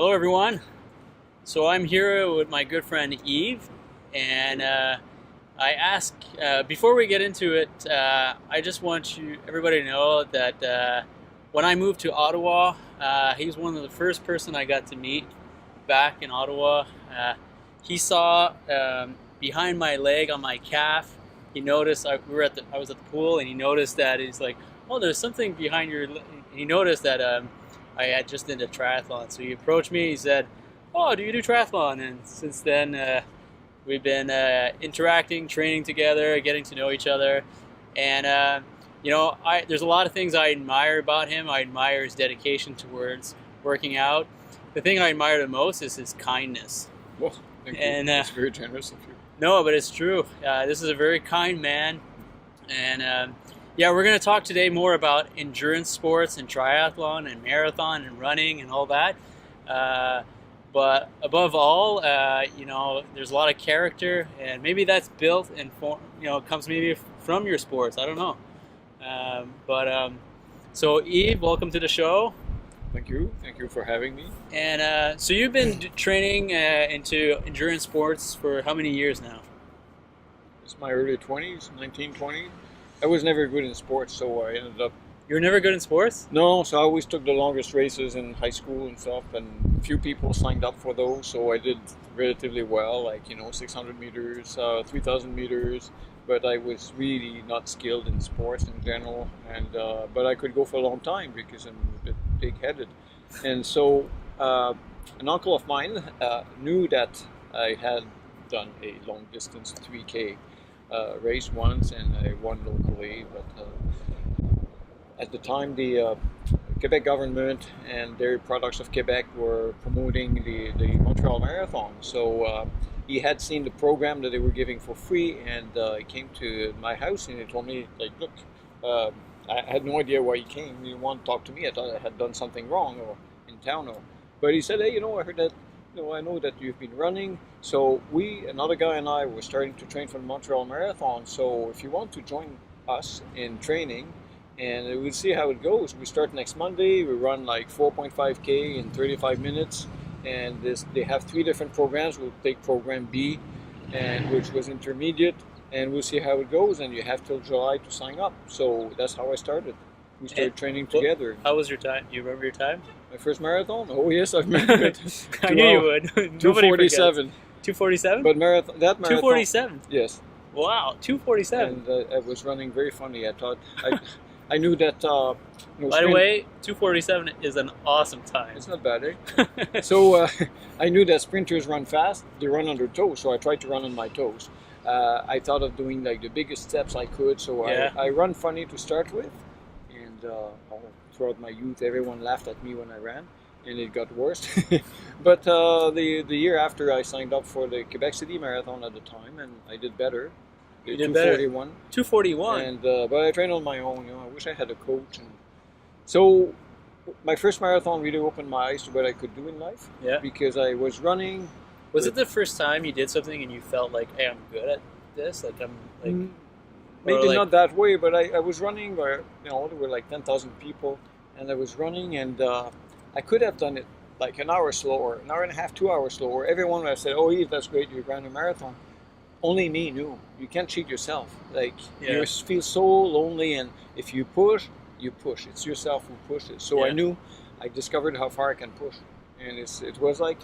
Hello, everyone. So I'm here with my good friend Yves, and I ask before we get into it, I just want everybody to know that when I moved to Ottawa, he's one of the first person I got to meet back in Ottawa. He saw behind my leg on my calf. He noticed I was at the pool, and he noticed that he's like, "Oh, there's something behind your." He noticed that I had just did a triathlon, so he approached me. He said, "Oh, do you do triathlon?" And since then, we've been interacting, training together, getting to know each other, and there's a lot of things I admire about him. I admire his dedication towards working out. The thing I admire the most is his kindness. Well, thank you. And That's very generous of you. no, but it's true. This is a very kind man, and yeah, we're going to talk today more about endurance sports and triathlon and marathon and running and all that. But above all, there's a lot of character, and maybe that's built and comes maybe from your sports. I don't know. So Yves, welcome to the show. Thank you. Thank you for having me. And so you've been training into endurance sports for how many years now? It's my early 20s, 19, 20. I was never good in sports, so I ended up... You were never good in sports? No, so I always took the longest races in high school and stuff, and few people signed up for those, so I did relatively well, like, 600 meters, 3,000 meters, but I was really not skilled in sports in general, and but I could go for a long time because I'm a bit big-headed. And so an uncle of mine knew that I had done a long-distance 3K race once, and I won locally, but at the time the Quebec government and Dairy Products of Quebec were promoting the Montreal Marathon. So he had seen the program that they were giving for free, and he came to my house and he told me, like, look, I had no idea why he came. He didn't want to talk to me. I thought I had done something wrong or in town. But he said, hey, I heard that, I know that you've been running. So another guy and I were starting to train for the Montreal Marathon. So if you want to join us in training, and we'll see how it goes. We start next Monday. We run like 4.5K in 35 minutes. And they have 3 different programs. We'll take program B, which was intermediate. And we'll see how it goes. And you have till July to sign up. So that's how I started. We started training together. How was your time? You remember your time? My first marathon? Oh, yes, I remember it. I knew you would. 2:47. 2:47? But that marathon... 2:47? Yes. Wow, 2:47. And I was running very funny. I thought... I knew that... By the way, 2:47 is an awesome time. It's not bad, eh? So I knew that sprinters run fast. They run on their toes, so I tried to run on my toes. I thought of doing like the biggest steps I could, so yeah. I run funny to start with. And throughout my youth, everyone laughed at me when I ran, and it got worse. But the year after, I signed up for the Quebec City Marathon at the time, and I did better. You did better. 2:41. 2:41. And but I trained on my own. I wish I had a coach. And so my first marathon really opened my eyes to what I could do in life. Yeah. Because I was running. Was it the first time you did something and you felt like, hey, I'm good at this? Like I'm like. Maybe not that way, but I was running where there were like 10,000 people, and I was running, and I could have done it like an hour slower, an hour and a half, 2 hours slower. Everyone would have said, "Oh, Yves, that's great, you ran a marathon." Only me knew you can't cheat yourself. Like you feel so lonely, and if you push, you push. It's yourself who pushes. So I knew, I discovered how far I can push, and it was like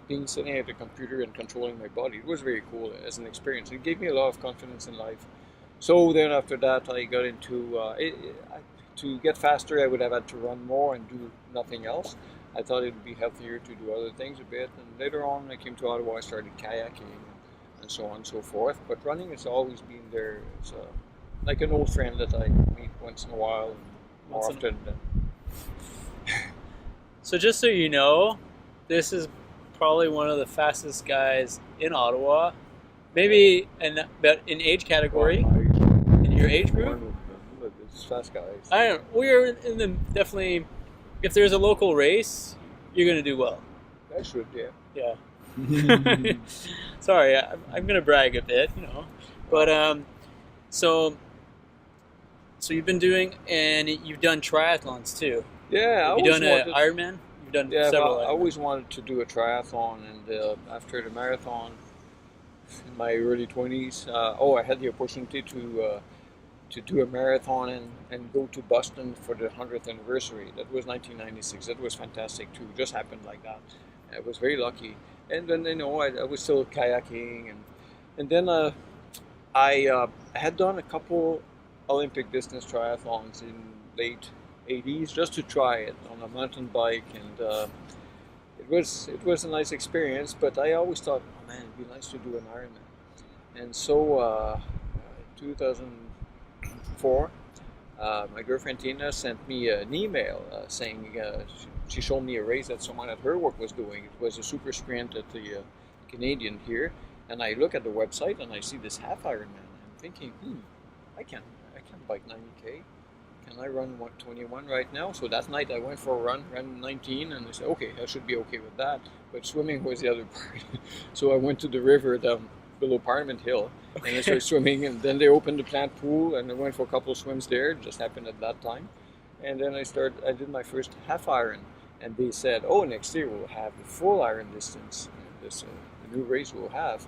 being sitting at the computer and controlling my body. It was very cool as an experience. It gave me a lot of confidence in life. So then after that, I got into, to get faster, I would have had to run more and do nothing else. I thought it would be healthier to do other things a bit. And later on, I came to Ottawa, I started kayaking and so on and so forth. But running has always been there. It's like an old friend that I meet once in a while, more often than... So just so you know, this is probably one of the fastest guys in Ottawa. Maybe in age category, in your age group. Fast guys. I don't know. We're in the definitely. If there's a local race, you're gonna do well. I should, yeah. Yeah. Sorry, I'm gonna brag a bit, but so you've been doing, and you've done triathlons too. Yeah, Have you done an Ironman? You've done Yeah, but several I Ironman. always wanted to do a triathlon, and after the marathon in my early 20s, I had the opportunity to do a marathon and go to Boston for the 100th anniversary. That was 1996. That was fantastic too. Just happened like that. I was very lucky. And then I was still kayaking, and then I had done a couple Olympic distance triathlons in late 80s just to try it on a mountain bike, and it was a nice experience. But I always thought, oh man, it'd be nice to do an Ironman. And so 2004, my girlfriend Tina sent me an email saying she showed me a race that someone at her work was doing. It was a super sprint at the Canadian here, and I look at the website and I see this half Ironman. I'm thinking, I can bike 90K. Can I run 21 right now? So that night I went for a run, ran 19, and I said, okay, I should be okay with that. But swimming was the other part. So I went to the river down below Parliament Hill, and I started swimming, and then they opened the plant pool, and I went for a couple of swims there. It just happened at that time. And then I did my first half Iron, and they said, oh, next year we'll have the full Iron distance, this the new race we'll have.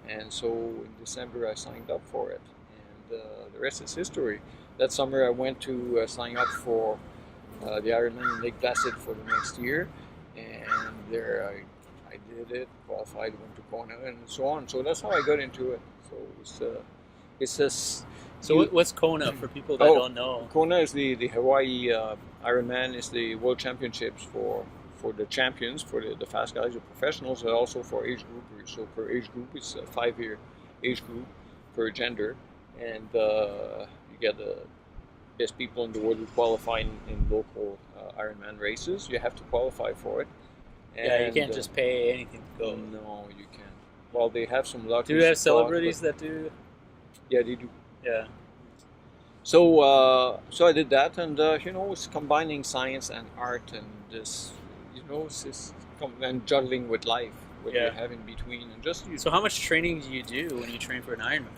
And so in December I signed up for it, and the rest is history. That summer I went to sign up for the Ironman in Lake Placid for the next year, and there I did it, qualified, went to Kona, and so on. So that's how I got into it. So it's just. So what's Kona for people that don't know? Kona is the Hawaii Ironman is the World Championships for the champions, for the fast guys, the professionals, and also for age groupers. So per age group, it's a 5-year age group per gender, and you get the best people in the world who qualify in local Ironman races. You have to qualify for it. Yeah, you can't just pay anything to go. No, you can't. Well, they have some lucky. Do you have celebrities that do? Yeah, they do. Yeah. So I did that, and it's combining science and art, and this, and juggling with life, what you have in between, and just. So how much training do you do when you train for an Ironman?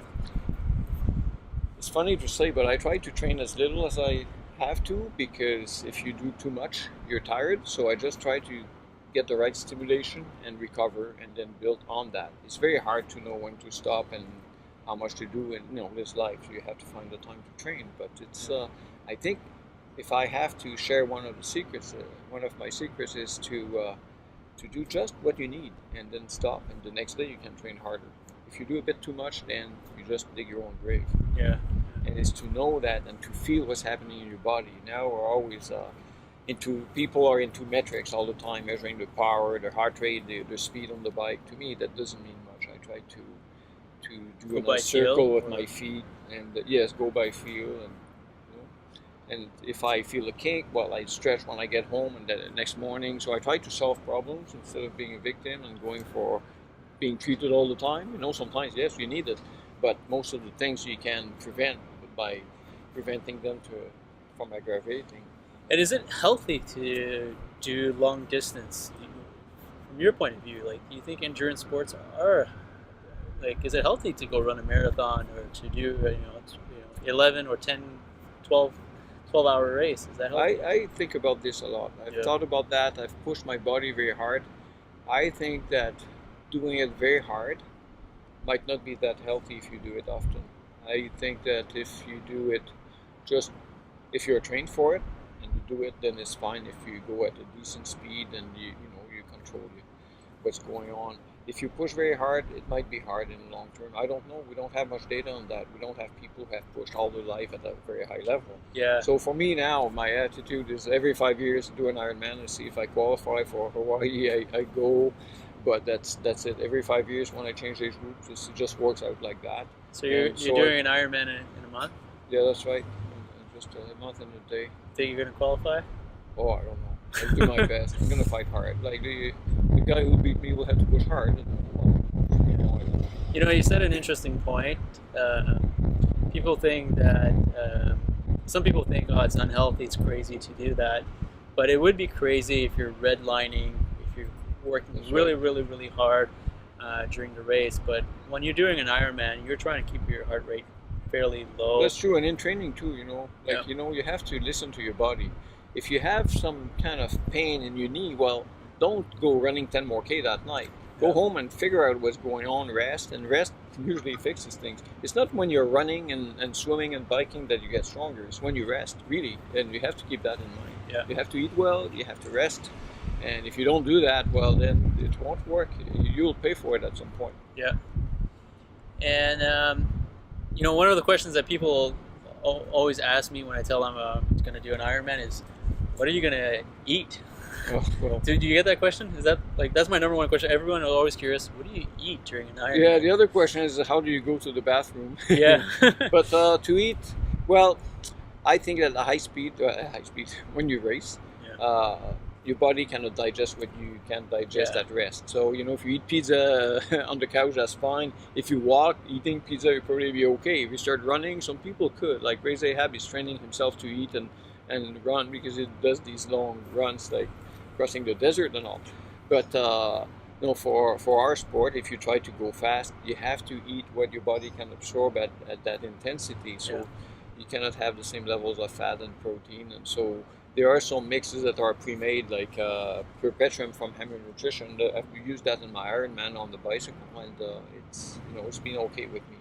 It's funny to say, but I try to train as little as I have to, because if you do too much, you're tired. So I just try to get the right stimulation and recover, and then build on that. It's very hard to know when to stop and how much to do in this life. You have to find the time to train. But it's I think if I have to share one of the secrets, one of my secrets is to do just what you need, and then stop, and the next day you can train harder. If you do a bit too much, then you just dig your own grave. Yeah. And it's to know that and to feel what's happening in your body. Now we're always people are into metrics all the time, measuring the power, the heart rate, the speed on the bike. To me, that doesn't mean much. I try to do a circle with my feet, and yes, go by feel, and if I feel a kink, well, I stretch when I get home and the next morning. So I try to solve problems instead of being a victim and going for being treated all the time. Sometimes yes, you need it, but most of the things you can prevent by preventing them from aggravating. And is it healthy to do long distance? From your point of view, do you think endurance sports are is it healthy to go run a marathon or to do 11 or 10, 12-hour race? Is that healthy? I think about this a lot. I've thought about that. I've pushed my body very hard. I think that doing it very hard might not be that healthy if you do it often. I think that if you do it if you're trained for it and you do it, then it's fine. If you go at a decent speed and you control what's going on. If you push very hard, it might be hard in the long term. I don't know. We don't have much data on that. We don't have people who have pushed all their life at a very high level. Yeah. So for me now, my attitude is every 5 years do an Ironman and see if I qualify for Hawaii. I go, but that's it. Every 5 years when I change age groups, it just works out like that. So you're doing an Ironman in a month? Yeah, that's right. Just a month and a day. Think you're going to qualify? Oh, I don't know. I'll do my best. I'm going to fight hard. The guy who beat me will have to push hard. You said an interesting point. People think that, some people think, oh, it's unhealthy, it's crazy to do that. But it would be crazy if you're redlining, if you're working really, really hard during the race. But when you're doing an Ironman, you're trying to keep your heart rate fairly low. That's true, and in training too, you have to listen to your body. if you have some kind of pain in your knee, well, don't go running 10 more K that night. Go home and figure out what's going on, rest, and rest usually fixes things. It's not when you're running and swimming and biking that you get stronger. It's when you rest, really, and you have to keep that in mind. Yeah. You have to eat well, you have to rest, and if you don't do that, well, then it won't work. You'll pay for it at some point. Yeah. And one of the questions that people always ask me when I tell them I'm going to do an Ironman is, what are you going to eat? Oh, well. Do you get that question? Is that that's my number one question? Everyone is always curious. What do you eat during an Ironman? Yeah. The other question is, how do you go to the bathroom? Yeah. But to eat, well, I think at high speed, when you race, your body cannot digest what you can't digest at rest. So if you eat pizza on the couch, that's fine. If you walk, eating pizza, you'll probably be okay. If you start running, some people could. Like Reza Ahab is training himself to eat and run because he does these long runs, like crossing the desert and all. But for our sport, if you try to go fast, you have to eat what your body can absorb at that intensity. So you cannot have the same levels of fat and protein. And so there are some mixes that are pre-made, like Perpetuum from Hammer Nutrition. I've used that in my Ironman on the bicycle, and it's been okay with me.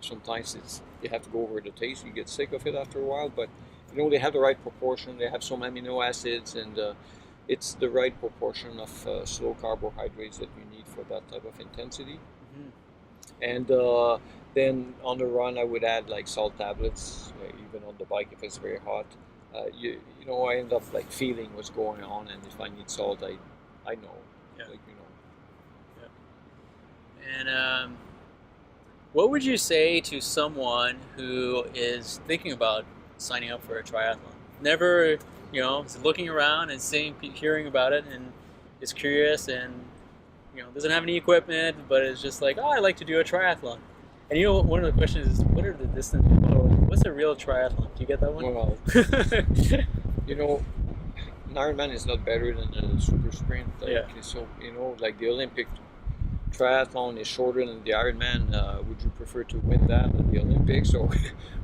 Sometimes you have to go over the taste. You get sick of it after a while, but they have the right proportion. They have some amino acids, and it's the right proportion of slow carbohydrates that you need for that type of intensity. Mm-hmm. And then on the run, I would add like salt tablets, even on the bike if it's very hot. I end up like feeling what's going on, and if I need salt, I know. Yeah. Yeah. And what would you say to someone who is thinking about signing up for a triathlon? Never, is looking around and hearing about it, and is curious, and doesn't have any equipment, but is just like, I like to do a triathlon. And one of the questions is, what are the distance? What's a real triathlon? Do you get that one? Well, an Ironman is not better than a super sprint. So, like the Olympic triathlon is shorter than the Ironman. Would you prefer to win that at the Olympics or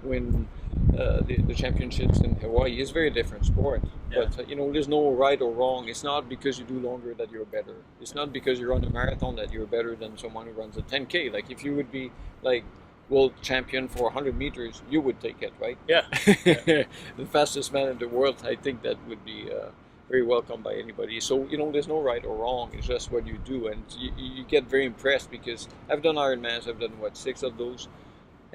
win the championships in Hawaii? It's a very different sport. Yeah. But, there's no right or wrong. It's not because you do longer that you're better. It's not because you run a marathon that you're better than someone who runs a 10K. Like if you would be like world champion for 100 meters, you would take it, right? Yeah. The fastest man in the world, I think that would be very welcome by anybody. So, there's no right or wrong. It's just what you do. And you get very impressed because I've done Ironmans. I've done, 6 of those.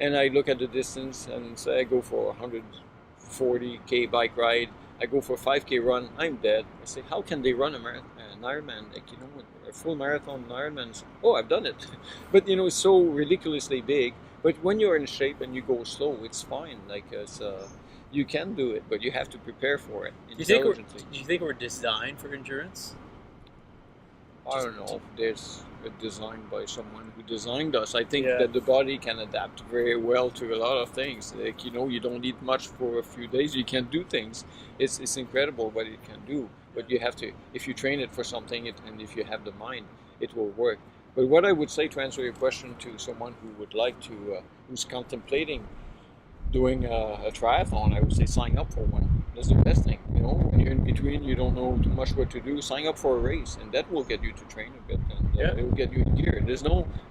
And I look at the distance and say I go for a 140K bike ride. I go for a 5K run. I'm dead. I say, how can they run an Ironman? Like, a full marathon Ironman. Oh, I've done it. But, it's so ridiculously big. But when you're in shape and you go slow, it's fine. Like, you can do it, but you have to prepare for it intelligently. Do you think we're designed for endurance? I don't know. There's a design by someone who designed us. I think that the body can adapt very well to a lot of things. Like, you don't eat much for a few days. You can do things. It's incredible what it can do. But you have to, if you train it for something, and if you have the mind, it will work. But what I would say to answer your question to someone who would like to, who's contemplating doing a triathlon, I would say sign up for one. That's the best thing. When you're in between, you don't know too much what to do. Sign up for a race, and that will get you to train a bit, and it will get you in gear.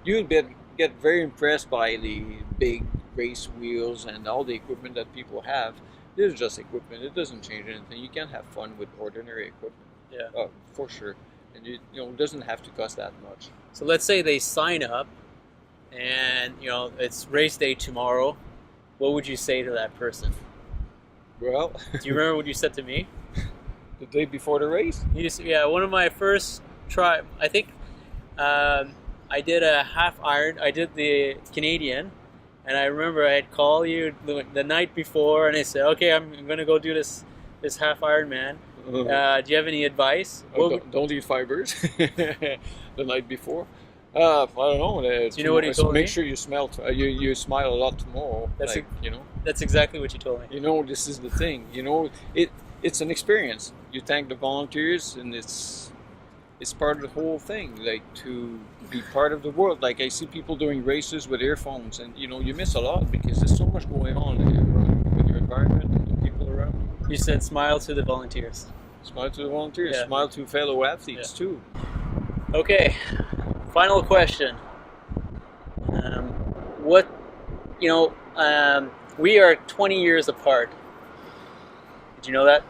You'll get very impressed by the big race wheels and all the equipment that people have. This is just equipment. It doesn't change anything. You can have fun with ordinary equipment. Yeah. For sure. And it doesn't have to cost that much. So let's say they sign up, and it's race day tomorrow. What would you say to that person? Well, do you remember what you said to me? The day before the race? One of my first try. I think I did a half iron. I did the Canadian, and I remember I'd call you the night before, and I said, "Okay, I'm going to go do this half Ironman. Do you have any advice?" Don't eat fibers the night before. I don't know. Do you know what he told me? Make sure you you smile a lot tomorrow. That's exactly what you told me. This is the thing. It's an experience. You thank the volunteers, and it's part of the whole thing. Like, to be part of the world. Like, I see people doing races with earphones, and you miss a lot because there's so much going on with your environment and the people around you. You said smile to the volunteers. Smile to the volunteers. Yeah. Smile to fellow athletes too. Okay, final question. What, we are 20 years apart. Did you know that?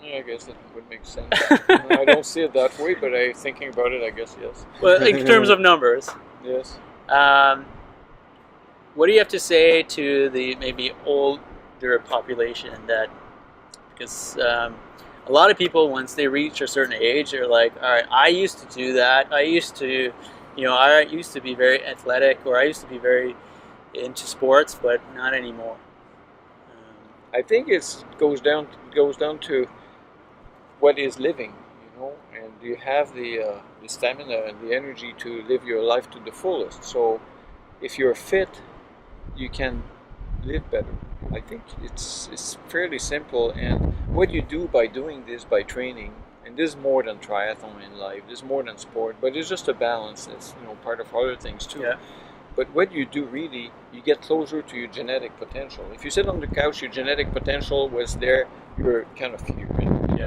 Yeah, I guess that would make sense. I don't see it that way, but thinking about it, I guess yes. Well, in terms of numbers. Yes. What do you have to say to the maybe older population that, because a lot of people, once they reach a certain age, they're like, all right, I used to do that. I used to be very athletic, or I used to be very into sports, but not anymore. I think it goes down to what is living, and you have the stamina and the energy to live your life to the fullest. So if you're fit, you can live better. I think it's fairly simple, and what you do by doing this, by training, and this is more than triathlon in life, this is more than sport, but it's just a balance. It's part of other things too. Yeah. But what you do really, you get closer to your genetic potential. If you sit on the couch, your genetic potential was there, you're kind of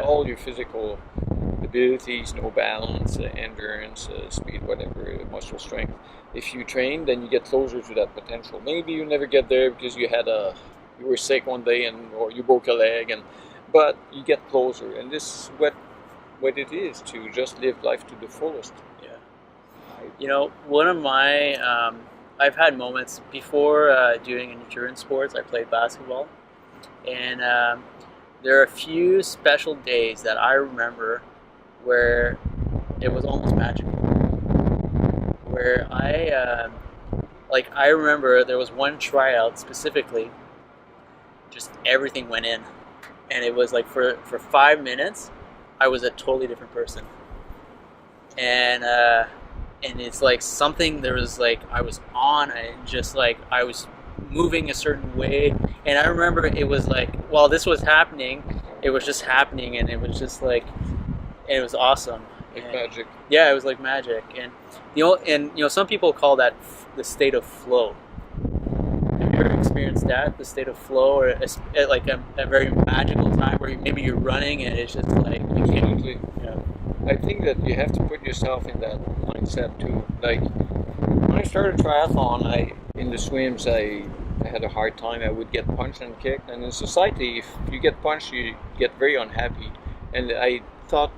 all your physical abilities, no balance, endurance, speed, whatever, muscle strength. If you train, then you get closer to that potential. Maybe you never get there because you were sick one day or you broke a leg, but you get closer. And this is what it is to just live life to the fullest. Yeah. One of my I've had moments before doing endurance sports. I played basketball, and there are a few special days that I remember where it was almost magical. Where I remember there was one tryout specifically, just everything went in, and it was like for 5 minutes, I was a totally different person, and it's like something, there was like, I was on, and just like I was moving a certain way, and I remember it was like, while this was happening, it was just happening, and it was just like, it was awesome. Like magic. Yeah, it was like magic, and some people call that the state of flow. Have you ever experienced that, the state of flow, or like a very magical time where maybe you're running and it's just like you can't? Absolutely. Yeah. I think that you have to put yourself in that mindset too. Like when I started triathlon, in the swims I had a hard time. I would get punched and kicked, and in society, if you get punched, you get very unhappy. And I thought,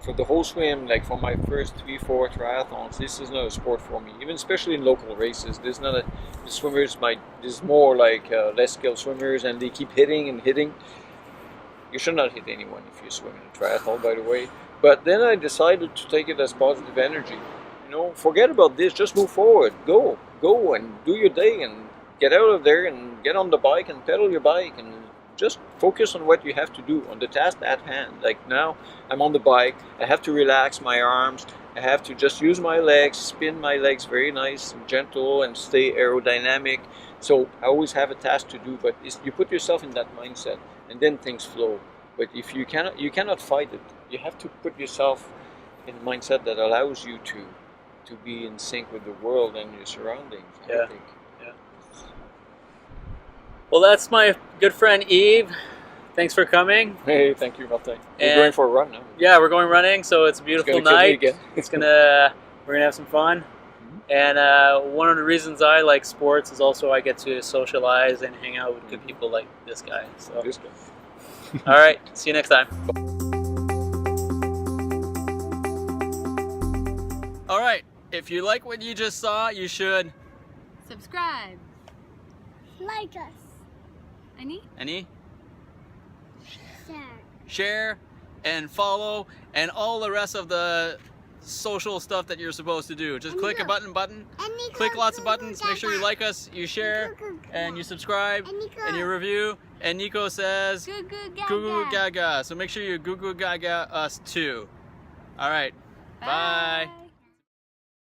for the whole swim, like for my first 3-4 triathlons, this is not a sport for me. Even especially in local races, this is more like less skilled swimmers, and they keep hitting and hitting. You should not hit anyone if you swim in a triathlon, by the way. But then I decided to take it as positive energy. Forget about this. Just move forward. Go and do your day, and get out of there and get on the bike and pedal your bike, and just focus on what you have to do, on the task at hand. Like now, I'm on the bike, I have to relax my arms, I have to just use my legs, spin my legs very nice and gentle, and stay aerodynamic. So I always have a task to do, but you put yourself in that mindset, and then things flow. But if you cannot fight it. You have to put yourself in a mindset that allows you to be in sync with the world and your surroundings, Yeah. I think. Well, that's my good friend Yves. Thanks for coming. Hey, thank you, Martin. We're And- going for a run now. Yeah, we're going running, so it's a beautiful It's gonna kill me night. again. We're gonna have some fun. And one of the reasons I like sports is also I get to socialize and hang out with good people like this guy. So, This guy. all right, see you next time. All right, if you like what you just saw, you should Subscribe. Like us. any Share. share and follow and all the rest of the social stuff that you're supposed to do. Just And click a Nico. button. And Nico, Click lots of goo, goo, buttons. Make sure you gaga. like us, you share, Goo, goo, and gaga. you subscribe, And Nico. and you review. And Nico says, Goo goo gaga. goo goo gaga. So make sure you goo goo gaga us too. All right. Bye.